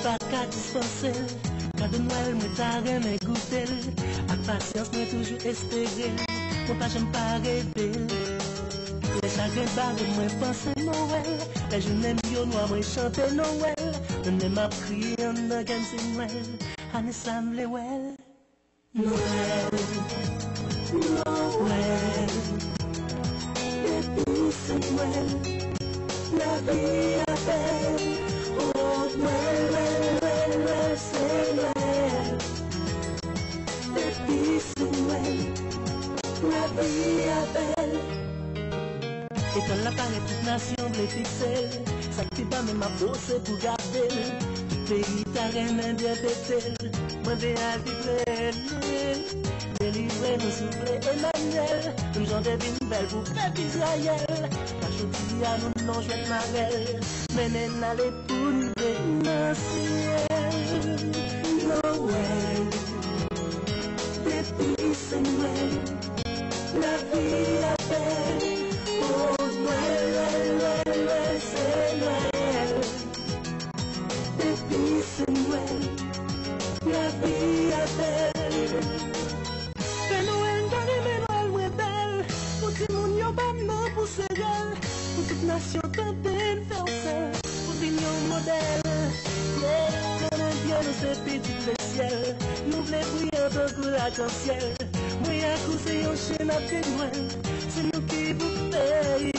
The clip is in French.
pas qu'à dispenser. Cadeau Noël, moi t'as rien goûté. A patience, moi toujours espérer. Moi pas j'aime pas rêver. Les chagrins barrés, moi penser Noël. Les journées mieux noires, moi chanter Noël. On m'a prié, on a gagné Noël. On est semblé well. Noël, Noël. Depuis c'est Noël. La vie est belle. Oh Noël, Noël, Noël, c'est Noël. Depuis c'est Noël. La vie est belle. Et quand la paraît toute nation blé fixée, ça qui va même à bosser pour garder. Tout pays t'a rien bien pété. Moi vais à vivre. Délivrer nous souffler Emmanuel. Nous j'en devine belle pour peuple Israël. Quand je dis à nous non je vais marrer. Mais n'allez pour nous dans ciel. Noël. Depuis c'est Noël. La vie est belle. Oh Noël, Noël, Noël, c'est Noël. Depuis c'est Noël. La vie est belle. Père Noël, donnez-moi Noël, moins belle. Pour tout le monde, y'a pas de nom pour ce gars. Pour toute nation, tenter de faire ça. Pour venir au modèle. Yeah, donnez bien nous ces petits le ciel. Nous voulons briller un peu pour l'arc-en-ciel. Moi, à cause de un chien à pied de Noël. C'est nous qui vous payons.